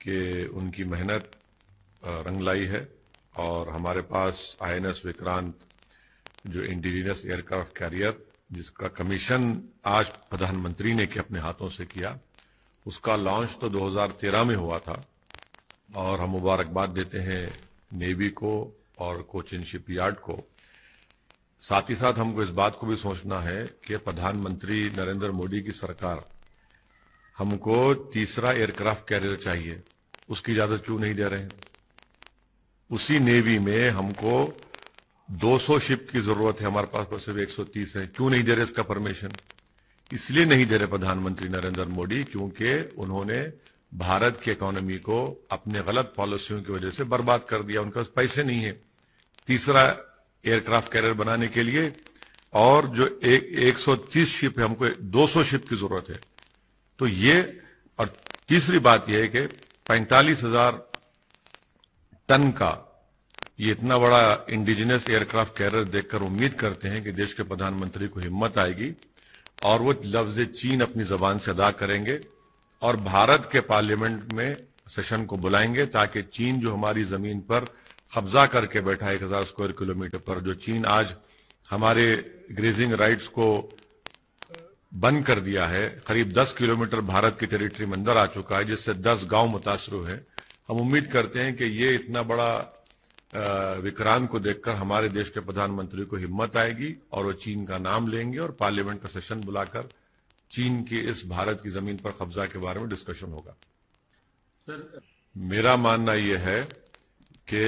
कि उनकी मेहनत रंग लाई है और हमारे पास INS विक्रांत जो इंडिजिनस एयरक्राफ्ट कैरियर जिसका कमीशन आज प्रधानमंत्री ने अपने हाथों से किया, उसका लॉन्च तो 2013 में हुआ था और हम मुबारकबाद देते हैं नेवी को और कोचिन शिपयार्ड को। साथ ही साथ हमको इस बात को भी सोचना है कि प्रधानमंत्री नरेंद्र मोदी की सरकार हमको तीसरा एयरक्राफ्ट कैरियर चाहिए, उसकी इजाजत क्यों नहीं दे रहे हैं? उसी नेवी में हमको 200 शिप की जरूरत है, हमारे पास सिर्फ 130 है, क्यों नहीं दे रहे इसका परमिशन? इसलिए नहीं दे रहे प्रधानमंत्री नरेंद्र मोदी क्योंकि उन्होंने भारत की इकोनॉमी को अपने गलत पॉलिसियों की वजह से बर्बाद कर दिया। उनके पास पैसे नहीं है तीसरा एयरक्राफ्ट कैरियर बनाने के लिए, और जो 130 शिप है, हमको 200 शिप की जरूरत है। तो ये, और तीसरी बात यह है कि 45,000 टन का ये इतना बड़ा इंडिजिनस एयरक्राफ्ट कैरियर देखकर उम्मीद करते हैं कि देश के प्रधानमंत्री को हिम्मत आएगी और वो लफ्ज चीन अपनी जबान से अदा करेंगे और भारत के पार्लियामेंट में सेशन को बुलाएंगे ताकि चीन जो हमारी जमीन पर कब्जा करके बैठा है 1000 स्क्वायर किलोमीटर पर, जो चीन आज हमारे ग्रेजिंग राइट्स को बंद कर दिया है, करीब 10 किलोमीटर भारत की टेरिटरी में अंदर आ चुका है, जिससे 10 गांव मुतासर है। हम उम्मीद करते हैं कि ये इतना बड़ा विक्रांत को देखकर हमारे देश के प्रधानमंत्री को हिम्मत आएगी और वो चीन का नाम लेंगे और पार्लियामेंट का सेशन बुलाकर चीन के इस भारत की जमीन पर कब्जा के बारे में डिस्कशन होगा। सर, मेरा मानना यह है कि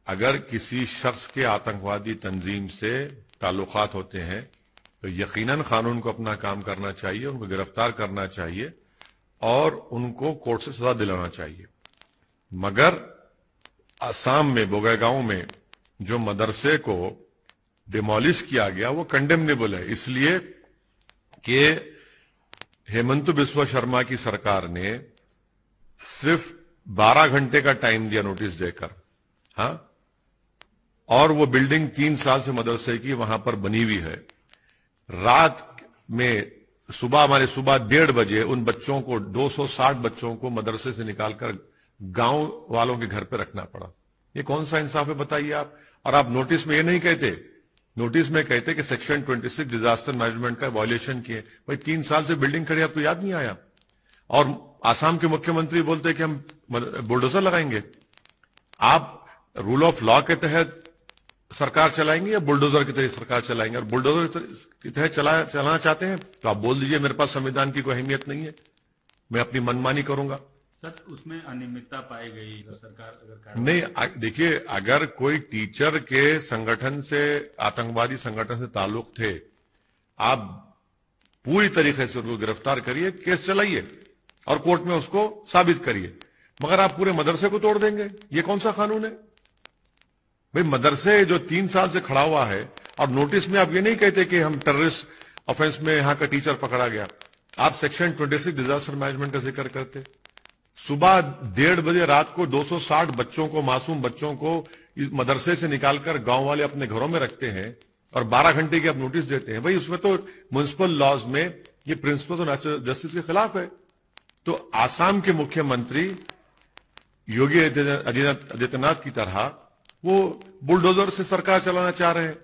अगर किसी शख्स के आतंकवादी तंजीम से ताल्लुकात होते हैं तो यकीनन कानून को अपना काम करना चाहिए, उनको गिरफ्तार करना चाहिए और उनको कोर्ट से सजा दिलाना चाहिए। मगर असम में बोगैगांव में जो मदरसे को डिमोलिश किया गया वो कंडेमनेबल है, इसलिए कि हेमंत बिस्वा शर्मा की सरकार ने सिर्फ 12 घंटे का टाइम दिया नोटिस देकर, हाँ, और वो बिल्डिंग 3 साल से मदरसे की वहां पर बनी हुई है। रात में सुबह 1:30 बजे उन बच्चों को 260 बच्चों को मदरसे से निकालकर गांव वालों के घर पे रखना पड़ा। ये कौन सा इंसाफ है बताइए आप? और आप नोटिस में ये नहीं कहते, नोटिस में कहते कि सेक्शन 26 डिजास्टर मैनेजमेंट का वायलेशन किए। भाई 3 साल से बिल्डिंग खड़ी, आपको याद नहीं आया? और आसाम के मुख्यमंत्री बोलते कि हम बुलडोजर लगाएंगे। आप रूल ऑफ लॉ के तहत सरकार चलाएंगे या बुलडोजर की तहत सरकार चलाएंगे? और बुलडोजर की तहत चलाना चाहते हैं तो आप बोल दीजिए मेरे पास संविधान की कोई अहमियत नहीं है, मैं अपनी मनमानी करूंगा। सर, उसमें अनियमितता पाई गई तो सरकार अगर नहीं, देखिए, अगर कोई टीचर के संगठन से, आतंकवादी संगठन से ताल्लुक थे, आप पूरी तरीके से उनको गिरफ्तार करिए, केस चलाइए और कोर्ट में उसको साबित करिए। मगर आप पूरे मदरसे को तोड़ देंगे, ये कौन सा कानून है भाई? मदरसे जो 3 साल से खड़ा हुआ है और नोटिस में आप ये नहीं कहते कि हम टेररिस्ट ऑफेंस में यहां का टीचर पकड़ा गया, आप सेक्शन 26 डिजास्टर मैनेजमेंट का जिक्र करते। सुबह 1:30 बजे रात को 260 बच्चों को, मासूम बच्चों को मदरसे से निकालकर गांव वाले अपने घरों में रखते हैं और 12 घंटे की आप नोटिस देते हैं। भाई उसमें तो म्युनिसिपल लॉज में ये प्रिंसिपल ऑफ नेचुरल जस्टिस के खिलाफ है। तो आसाम के मुख्यमंत्री योगी आदित्यनाथ की तरह वो बुलडोजर से सरकार चलाना चाह रहे हैं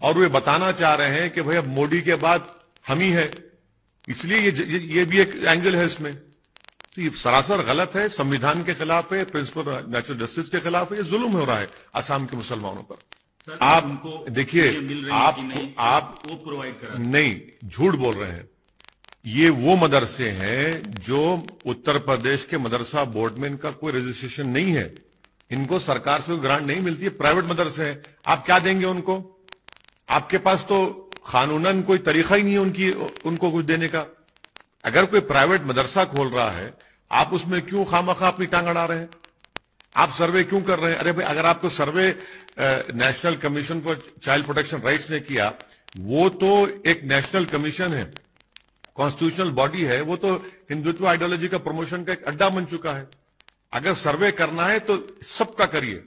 और वे बताना चाह रहे हैं कि भाई अब मोदी के बाद हम ही है, इसलिए ये भी एक एंगल है इसमें। तो ये सरासर गलत है, संविधान के खिलाफ है, प्रिंसिपल नेचुरल जस्टिस के खिलाफ है, ये जुल्म हो रहा है आसाम के मुसलमानों पर। आप देखिए, आप वो प्रोवाइड करा नहीं, झूठ बोल रहे हैं। ये वो मदरसे हैं जो उत्तर प्रदेश के मदरसा बोर्ड में इनका कोई रजिस्ट्रेशन नहीं है, इनको सरकार से ग्रांट नहीं मिलती है, प्राइवेट मदरसे हैं। आप क्या देंगे उनको? आपके पास तो कानूनन कोई तरीका ही नहीं है उनको कुछ देने का। अगर कोई प्राइवेट मदरसा खोल रहा है, आप उसमें क्यों खामखा अपनी टांग अड़ा रहे हैं? आप सर्वे क्यों कर रहे हैं? अरे भाई, अगर आपको survey national commission for child protection rights ने किया, वो तो एक नेशनल कमीशन है, कॉन्स्टिट्यूशनल बॉडी है, वो तो हिंदुत्व आइडियोलॉजी का प्रमोशन का एक अड्डा बन चुका है। अगर सर्वे करना है तो सबका करिए।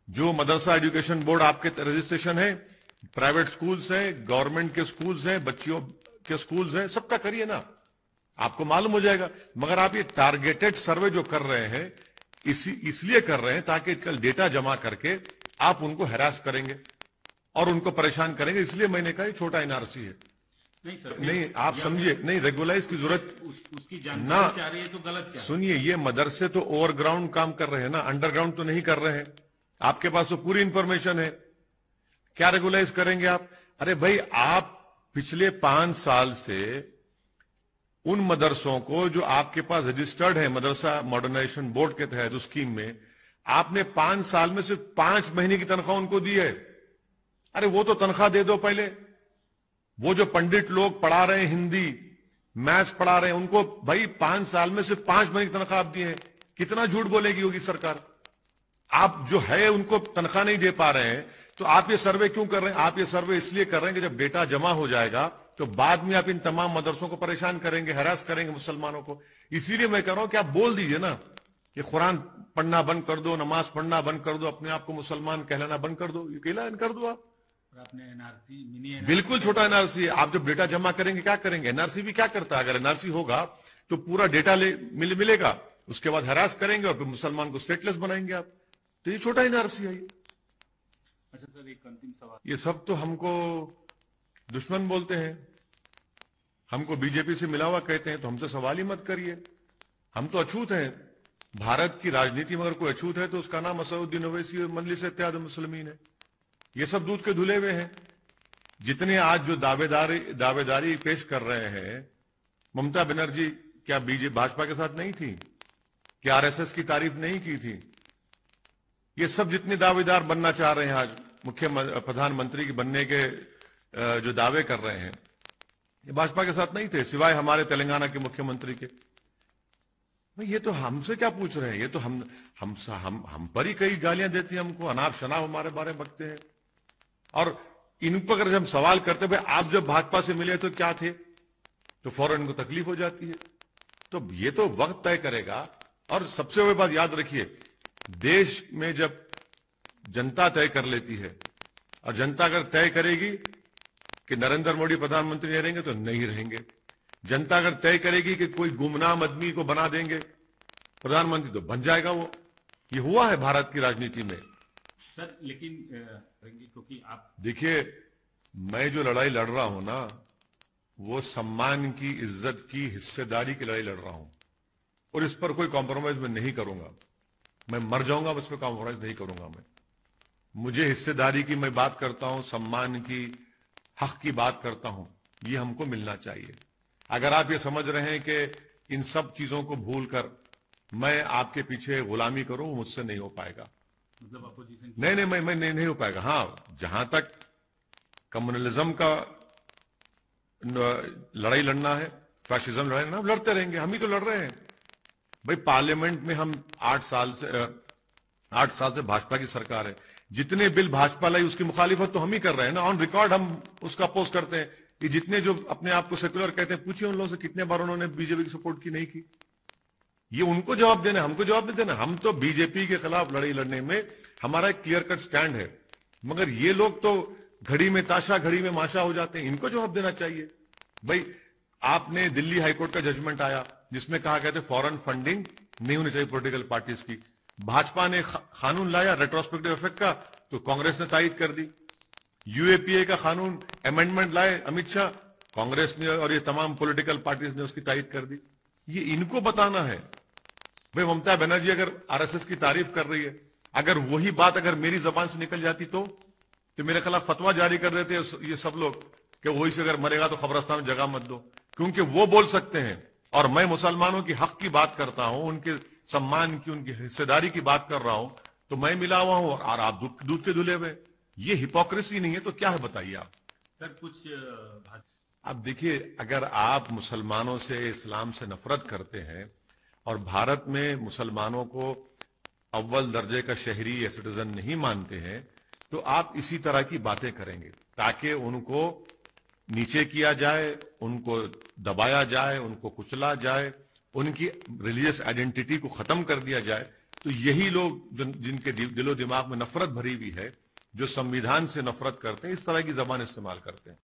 जो मदरसा एजुकेशन बोर्ड आपके रजिस्ट्रेशन है, प्राइवेट स्कूल्स हैं, गवर्नमेंट के स्कूल्स हैं, बच्चियों के स्कूल्स हैं, सबका करिए ना। आपको मालूम हो जाएगा। मगर आप ये टारगेटेड सर्वे जो कर रहे हैं इसलिए कर रहे हैं ताकि कल डेटा जमा करके आप उनको हैरास करेंगे और उनको परेशान करेंगे। इसलिए मैंने कहा ये छोटा एनआरसी है। नहीं सर, नहीं, आप समझिए, नहीं रेगुलाइज की जरूरत उसकी ना। जानकारी चाह रही है तो गलत क्या? सुनिए, ये मदरसे तो ओवरग्राउंड काम कर रहे हैं ना, अंडरग्राउंड तो नहीं कर रहे हैं। आपके पास तो पूरी इंफॉर्मेशन है, क्या रेगुलाइज करेंगे आप? अरे भाई, आप पिछले 5 साल से उन मदरसों को जो आपके पास रजिस्टर्ड है मदरसा मॉडर्नाइजेशन बोर्ड के तहत उस स्कीम में, आपने 5 साल में सिर्फ 5 महीने की तनख्वाह उनको दी है। अरे वो तो तनख्वाह दे दो पहले। वो जो पंडित लोग पढ़ा रहे हैं, हिंदी मैथ्स पढ़ा रहे हैं, उनको भाई 5 साल में सिर्फ 5 महीने की तनख्वाह आप दी है। कितना झूठ बोलेगी होगी सरकार? आप जो है उनको तनख्वाह नहीं दे पा रहे हैं, तो आप ये सर्वे क्यों कर रहे हैं? आप ये सर्वे इसलिए कर रहे हैं कि जब डेटा जमा हो जाएगा तो बाद में आप इन तमाम मदरसों को परेशान करेंगे, हरास करेंगे मुसलमानों को। इसीलिए मैं कह रहा हूं कि आप बोल दीजिए ना कि कुरान पढ़ना बंद कर दो, नमाज पढ़ना बंद कर दो, अपने आप को मुसलमान कहलाना बंद कर दो, ये ऐलान कर दो आप। आपने एनआरसी, मिनी एनआरसी, बिल्कुल छोटा एनआरसी है। आप जब डेटा जमा करेंगे क्या करेंगे? एनआरसी भी क्या करता है? अगर एनआरसी होगा तो पूरा डेटा मिलेगा, उसके बाद हरास करेंगे और फिर मुसलमान को स्टेटलेस बनाएंगे आप। तो ये छोटा एनआरसी है ये। अच्छा सर, एक अंतिम सवाल। ये सब तो हमको दुश्मन बोलते हैं, हमको बीजेपी से मिला हुआ कहते हैं, तो हमसे सवाल ही मत करिए। हम तो अछूत हैं। भारत की राजनीति में अगर कोई अछूत है तो उसका नाम असदुद्दीन ओवैसी और मजलिस इत्तेहाद मुस्लिमीन है। ये सब दूध के धुले हुए हैं। जितने आज जो दावेदारी पेश कर रहे हैं, ममता बनर्जी क्या भाजपा के साथ नहीं थी? क्या आरएसएस की तारीफ नहीं की थी? ये सब जितने दावेदार बनना चाह रहे हैं आज प्रधानमंत्री के बनने के जो दावे कर रहे हैं, ये भाजपा के साथ नहीं थे, सिवाय हमारे तेलंगाना के मुख्यमंत्री के। ये तो हमसे क्या पूछ रहे हैं? ये तो हम पर ही कई गालियां देती हैं हमको, अनाप शनाप हमारे बारे में बकते हैं। और इन पर अगर हम सवाल करते भाई आप जब भाजपा से मिले तो क्या थे, तो फौरन इनको तकलीफ हो जाती है। तो ये तो वक्त तय करेगा। और सबसे बड़ी बात याद रखिए, देश में जब जनता तय कर लेती है, और जनता अगर तय करेगी कि नरेंद्र मोदी प्रधानमंत्री नहीं रहेंगे तो नहीं रहेंगे, जनता अगर तय करेगी कि कोई गुमनाम आदमी को बना देंगे प्रधानमंत्री तो बन जाएगा वो। ये हुआ है भारत की राजनीति में सर। लेकिन क्योंकि आप देखिए, मैं जो लड़ाई लड़ रहा हूं ना, वो सम्मान की, इज्जत की, हिस्सेदारी की लड़ाई लड़ रहा हूं, और इस पर कोई कॉम्प्रोमाइज मैं नहीं करूंगा। मैं मर जाऊंगा, बस पर कॉम्प्रोमाइज नहीं करूंगा मैं। मुझे हिस्सेदारी की मैं बात करता हूं, सम्मान की, हक की बात करता हूं, ये हमको मिलना चाहिए। अगर आप ये समझ रहे हैं कि इन सब चीजों को भूलकर मैं आपके पीछे गुलामी करूं, मुझसे नहीं हो पाएगा। मतलब अपोजिशन नहीं, मैं नहीं हो पाएगा। हाँ, जहां तक कम्युनलिज्म का लड़ाई लड़ना है, फैशिज्म लड़ाई लड़ना, लड़ते रहेंगे। हम ही तो लड़ रहे हैं भाई। पार्लियामेंट में हम 8 साल से भाजपा की सरकार है। जितने बिल भाजपा लाई उसकी मुखालिफत तो हम ही कर रहे हैं ना। ऑन रिकॉर्ड हम उसका अपोज करते हैं। कि जितने जो अपने आप को सेक्युलर कहते हैं, पूछिए उन लोगों से कितने बार उन्होंने बीजेपी की सपोर्ट की, नहीं की। ये उनको जवाब देना, हमको जवाब नहीं देना। हम तो बीजेपी के खिलाफ लड़ाई लड़ने में हमारा एक क्लियर कट स्टैंड है। मगर ये लोग तो घड़ी में ताशा घड़ी में माशा हो जाते हैं, इनको जवाब देना चाहिए। भाई, आपने दिल्ली हाईकोर्ट का जजमेंट आया जिसमें कहा गया था फॉरेन फंडिंग नहीं होनी चाहिए पॉलिटिकल पार्टीज की। भाजपा ने कानून लाया रेट्रोस्पेक्टिव इफेक्ट का, तो कांग्रेस ने तायद कर दी। यूएपीए का कानून अमेंडमेंट लाए अमित शाह, कांग्रेस ने और ये तमाम पॉलिटिकल पार्टीज ने उसकी तायद कर दी। ये इनको बताना है। भाई, ममता बनर्जी अगर आरएसएस की तारीफ कर रही है, अगर वही बात अगर मेरी जबान से निकल जाती तो मेरे खिलाफ फतवा जारी कर देते ये सब लोग कि वही से अगर मरेगा तो कब्रिस्तान में जगह मत दो। क्योंकि वो बोल सकते हैं और मैं मुसलमानों की हक की बात करता हूं, उनके सम्मान की, उनकी हिस्सेदारी की बात कर रहा हूं, तो मैं मिला हुआ हूं और आप दूध के धुले हुए। ये हिपोक्रेसी नहीं है तो क्या है बताइए आप। सर कुछ अब देखिए, अगर आप मुसलमानों से, इस्लाम से नफरत करते हैं और भारत में मुसलमानों को अव्वल दर्जे का शहरी या सिटीजन नहीं मानते हैं, तो आप इसी तरह की बातें करेंगे ताकि उनको नीचे किया जाए, उनको दबाया जाए, उनको कुचला जाए, उनकी रिलीजियस आइडेंटिटी को खत्म कर दिया जाए। तो यही लोग जिनके दिलो दिमाग में नफरत भरी हुई है, जो संविधान से नफरत करते हैं, इस तरह की जबान इस्तेमाल करते हैं।